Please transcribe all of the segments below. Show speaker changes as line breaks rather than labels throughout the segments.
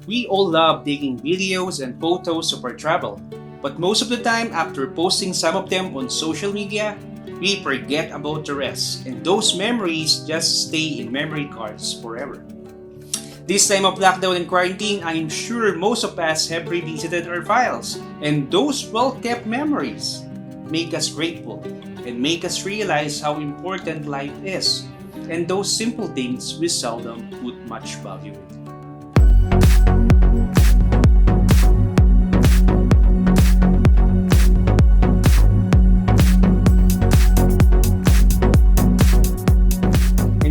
We all love taking videos and photos of our travel, but most of the time after posting some of them on social media, we forget about the rest, and those memories just stay in memory cards forever. This time of lockdown and quarantine, I'm sure most of us have revisited our files, and those well-kept memories make us grateful and make us realize how important life is, and those simple things we seldom put much value in.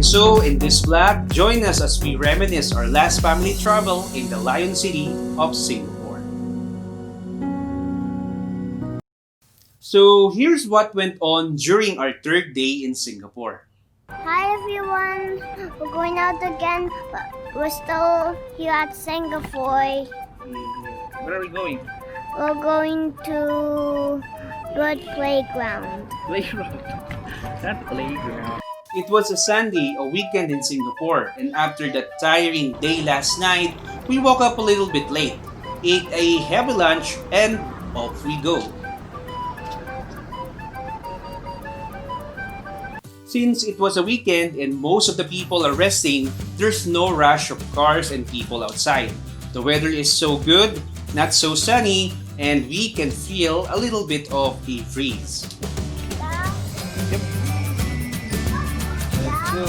So, in this vlog, join us as we reminisce our last family travel in the Lion City of Singapore. So, here's what went on during our third day in Singapore.
Hi everyone, we're going out again, but we're still here at Singapore.
Where are we going?
We're going to bird playground.
Playground. Not playground. It was a Sunday, a weekend in Singapore, and after that tiring day last night, we woke up a little bit late, ate a heavy lunch, and off we go. Since it was a weekend and most of the people are resting, there's no rush of cars and people outside. The weather is so good, not so sunny, and we can feel a little bit of a breeze. Yep. Let's go.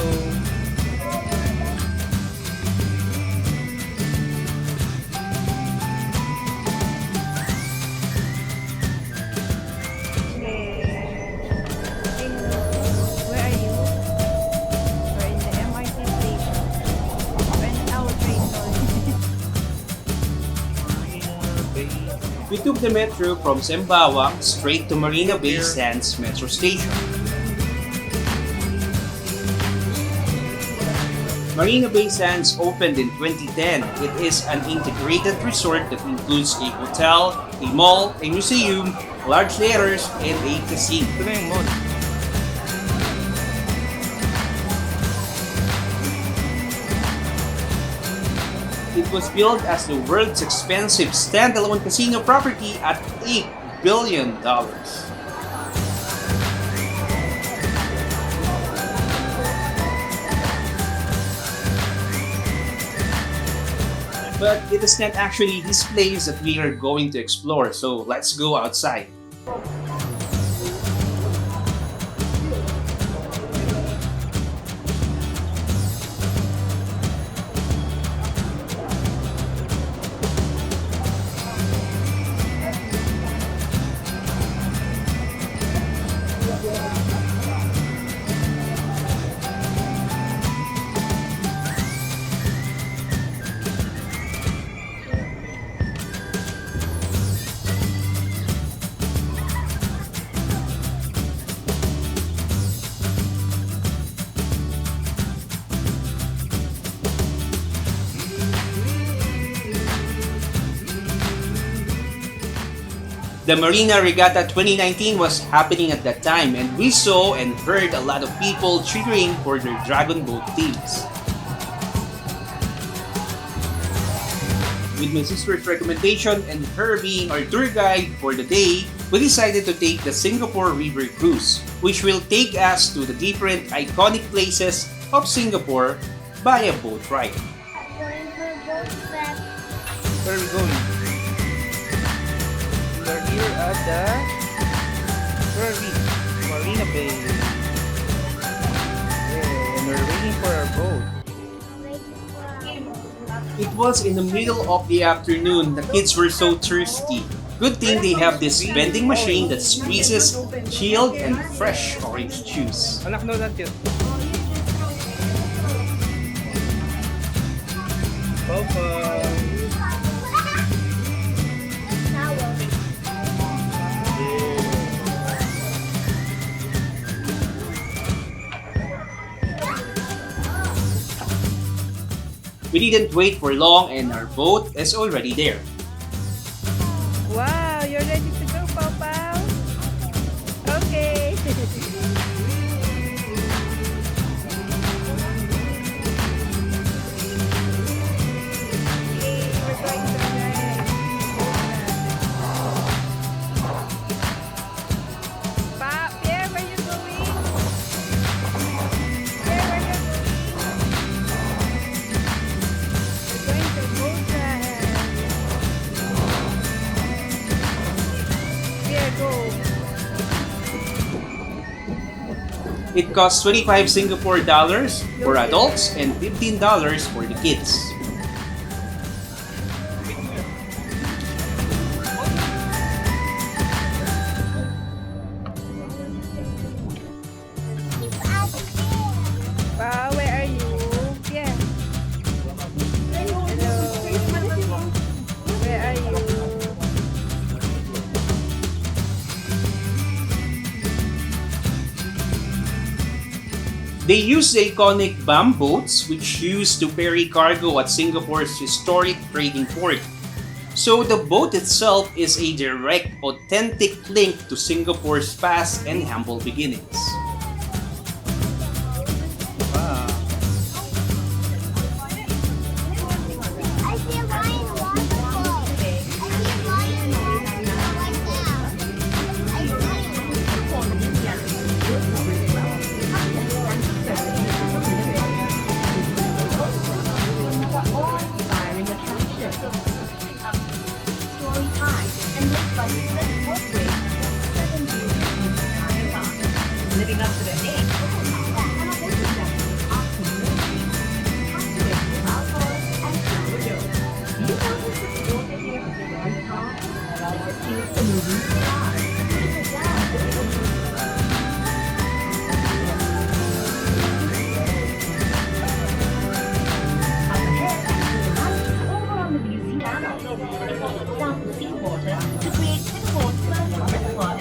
We took the metro from Sembawang straight to Marina Bay Sands Metro Station. Marina Bay Sands opened in 2010. It is an integrated resort that includes a hotel, a mall, a museum, large theaters, and a casino. Ito na yung mall. It was built as the world's expensive standalone casino property at $8 billion. But it is not actually this place that we are going to explore, so let's go outside. The Marina Regatta 2019 was happening at that time, and we saw and heard a lot of people cheering for their dragon boat teams. With my sister's recommendation and her being our tour guide for the day, we decided to take the Singapore River Cruise, which will take us to the different iconic places of Singapore by a boat ride.
Going for a boat trip.
Where are we going? We are here at the where are we? Marina Bay. Yeah, and we're waiting for our boat. It was in the middle of the afternoon. The kids were so thirsty. Good thing they have this vending machine that squeezes chilled and fresh orange juice. Anak, no, not yet. Papa. We didn't wait for long and our boat is already there.
Wow, you're ready to go, Papa? Okay. Yay, we're
It costs 25 Singapore dollars for adults and $15 for the kids.
Wow, where are you? Yeah. Hello. Where are you?
They use the iconic BAM boats which used to ferry cargo at Singapore's historic trading port. So the boat itself is a direct, authentic link to Singapore's past and humble beginnings.
I see a lion waterfall. I see a lion like that. I
Living up to their name. To create Singapore's first reservoir, a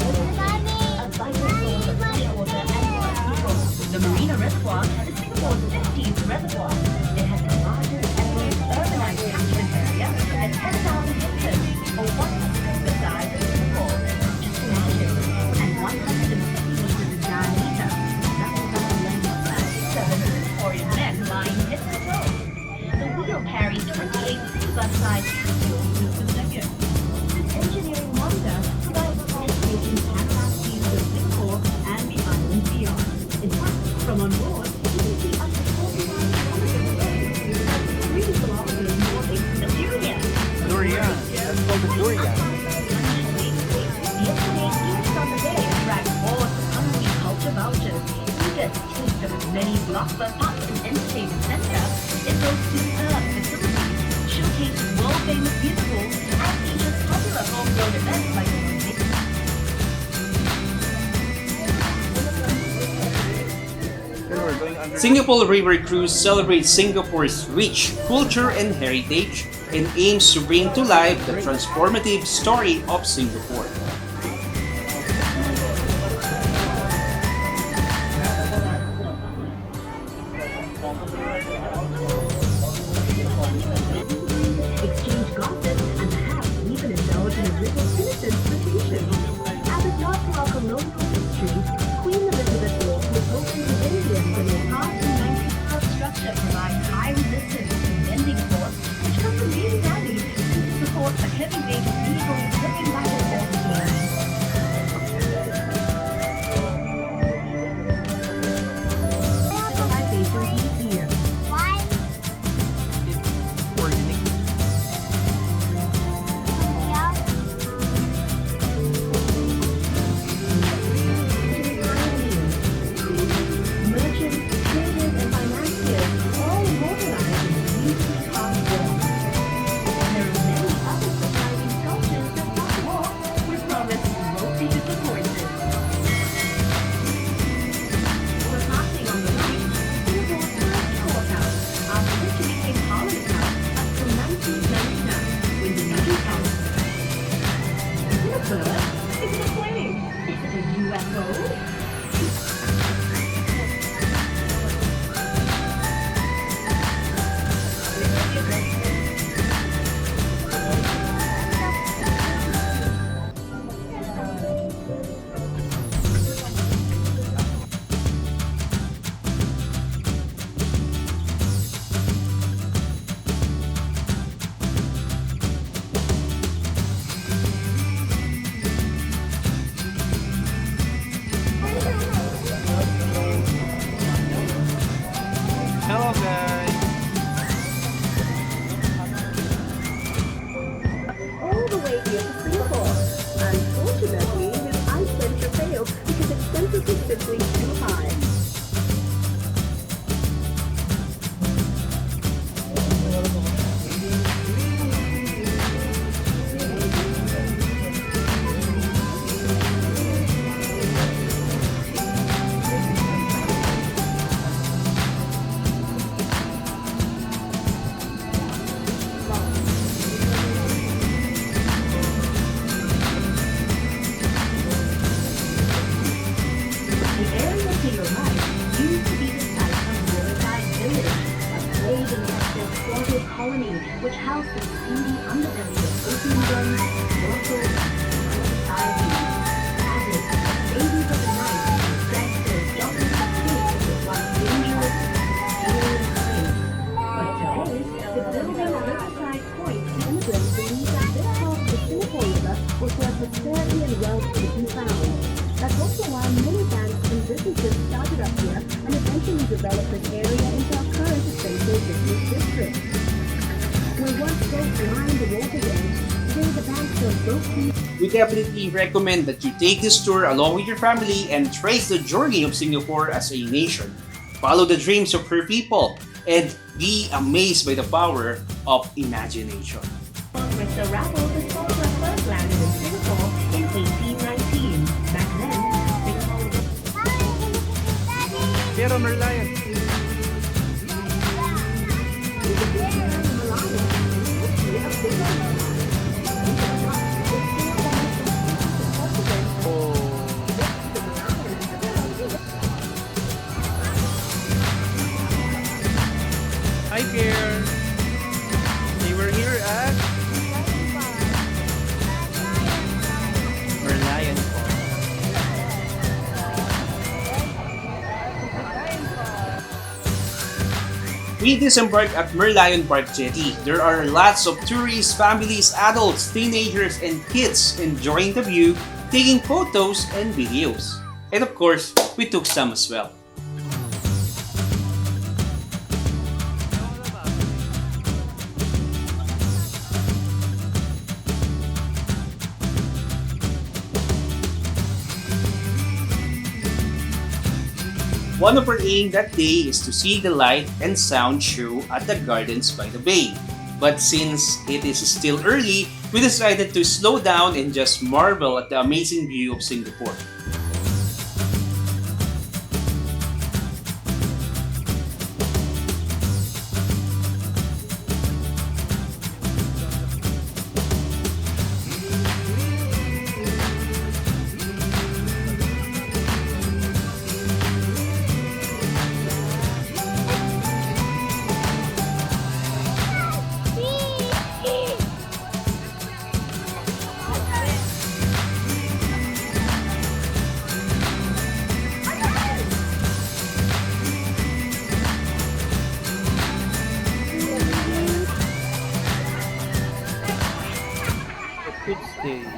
vital source of fresh water and water. The Marina Reservoir is Singapore's 15th reservoir. It has the largest and most urbanized catchment area at 10,000 hectares, or 1% the size of Singapore. Just imagine, and 150 meters in diameter. That is the length of 97 Victorian men lying hip to toe. The wheel carries 28 bus-sized capsules with the second. This engineering wonder provides destination capacity to Singapore and the islands beyond. In fact, from on board, you can see up to 49 kilometers away. Three kilometers more than Syria.
Durian. Let's go to Durian.
The Esplanade East on the day attracts hordes of hungry culture vouchers. Eager to taste of its many blockbuster pubs and entertainment center, it boasts superb facilities, showcases world-famous musicals, and features popular homegrown events like the Olympics.
Then we're going under.
Singapore River Cruise celebrates Singapore's rich culture and heritage and aims to bring to life the transformative story of Singapore.
Exchange gossip and perhaps even indulge in a little innocent flirtation. As a nod to our colonial history, Queen Elizabeth Walk was opened in India with a half and 90-foot structure provides high resistance and bending force, which comes in really handy since it supports a heavy weight of vehicles slipping back and forth between. Civilizations Museum.
why?
We're unique.
Merchants, traders, and financiers all organized in these past worlds. There are many other surprising stories seedy underbelly of opium dens, brothels, and society. Addicts, babies of the night, gangsters, jumping the streets was once dangerous, mysterious place. But today, the building on Riverside Point, immigrants believe that this part of the Singapore River was where prosperity and wealth could be found. That's also why many banks and businesses started up here and eventually developed this area into our current essential business district. Where once both lined the waterway, today the banks are broken.
We definitely recommend that you take this tour along with your family and trace the journey of Singapore as a nation. Follow the dreams of her people and be amazed by the power of imagination.
Mr. Raffles is also first landed in Singapore in 1819. Back then, Singapore was
Pero Merlion. Hi there. They were here at Merlion Park.
We disembarked at Merlion Park Jetty. There are lots of tourists, families, adults, teenagers, and kids enjoying the view, taking photos and videos. And of course, we took some as well. One of our aim that day is to see the light and sound show at the gardens by the bay. But since it is still early, we decided to slow down and just marvel at the amazing view of Singapore.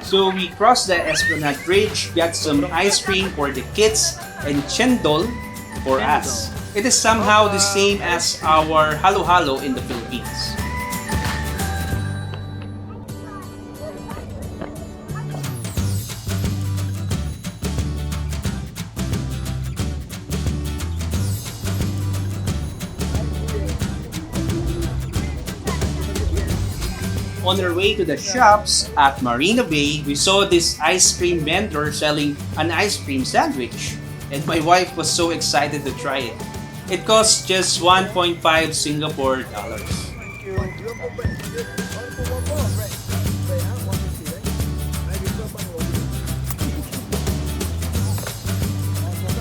So we crossed the Esplanade Bridge, got some ice cream for the kids, and chendol for us. It is somehow the same as our halo-halo in the Philippines. On our way to the shops at Marina Bay, we saw this ice cream vendor selling an ice cream sandwich. And my wife was so excited to try it. It cost just 1.5 Singapore dollars.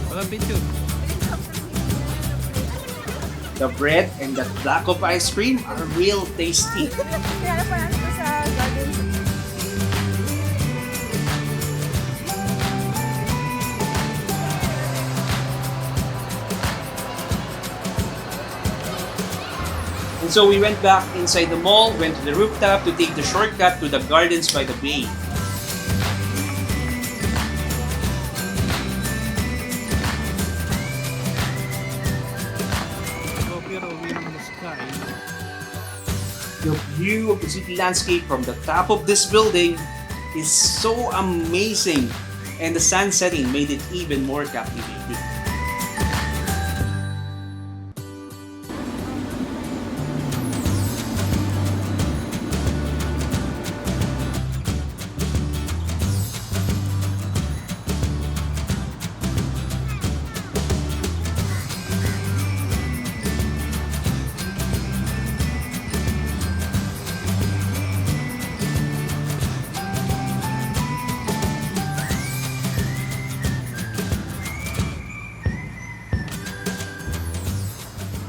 Walang picture.
The bread and the block of ice cream are real tasty.
Kaya pa natin ito sa garden.
And so we went back inside the mall, went to the rooftop to take the shortcut to the gardens by the bay. The view of the city landscape from the top of this building is so amazing, and the sun setting made it even more captivating.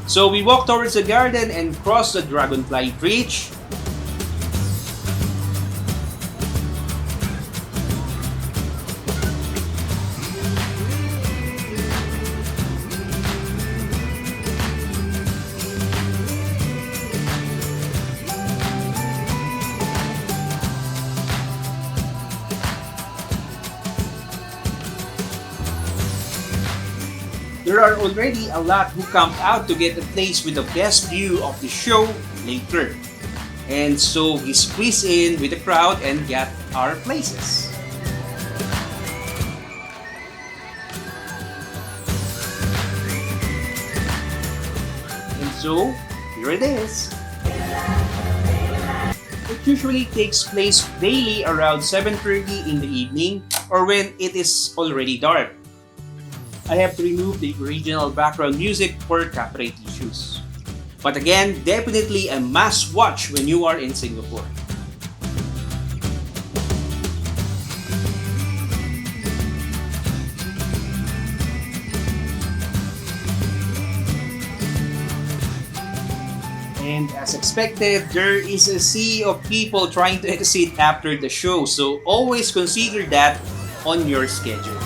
So we walked towards the garden and crossed the Dragonfly Bridge. There are already a lot who camp out to get a place with the best view of the show later. And so we squeeze in with the crowd and got our places. And so, here it is. It usually takes place daily around 7:30 in the evening or when it is already dark. I have to remove the original background music for copyright issues. But again, definitely a must watch when you are in Singapore. And as expected, there is a sea of people trying to exit after the show, so always consider that on your schedule.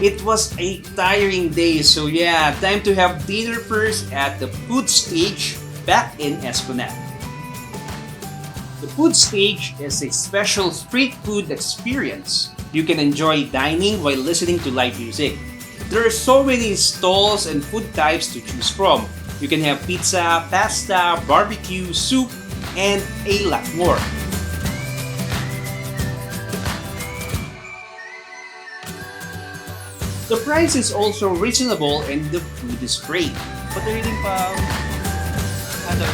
It was a tiring day, so yeah, time to have dinner first at the food stage back in Esplanade. The food stage is a special street food experience. You can enjoy dining while listening to live music. There are so many stalls and food types to choose from. You can have pizza, pasta, barbecue, soup, and a lot more. The price is also reasonable and the food is great.
What are you eating, pal? Ano?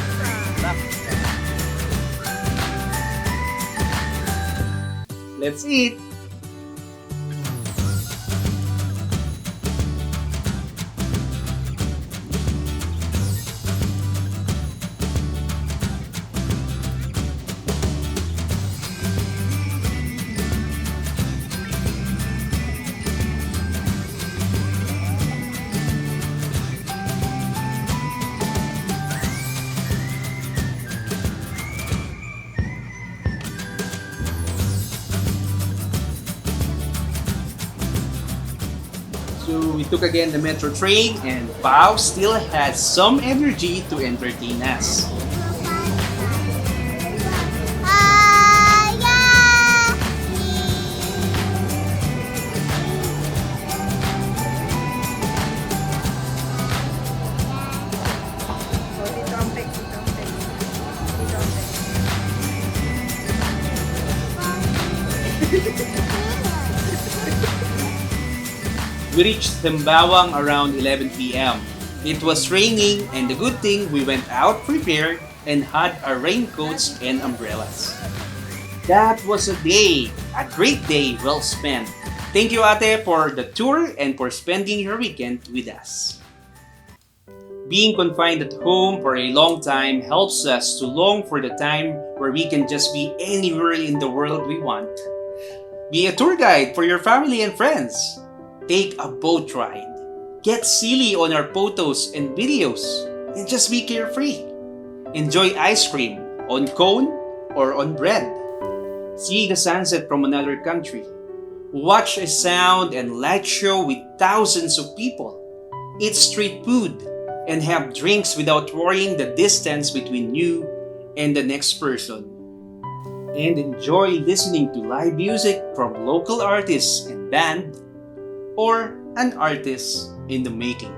Black.
Let's eat! So we took again the metro train and Pao still has some energy to entertain us.
Dito ang text, dito ang text. Dito ang text.
We reached SEMBAWANG around 11 p.m. It was raining and the good thing we went out prepared and had our raincoats and umbrellas. That was a day, a great day well spent. Thank you Ate for the tour and for spending your weekend with us. Being confined at home for a long time helps us to long for the time where we can just be anywhere in the world we want. Be a tour guide for your family and friends. Take a boat ride. Get silly on our photos and videos. And just be carefree. Enjoy ice cream on cone or on bread. See the sunset from another country. Watch a sound and light show with thousands of people. Eat street food and have drinks without worrying the distance between you and the next person. And enjoy listening to live music from local artists and band or an artist in the making.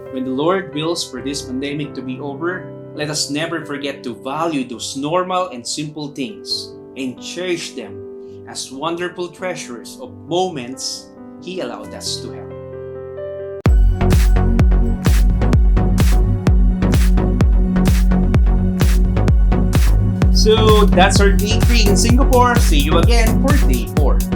When the Lord wills for this pandemic to be over, let us never forget to value those normal and simple things and cherish them as wonderful treasures of moments He allowed us to have. So that's our day 3 in Singapore. See you again for day 4.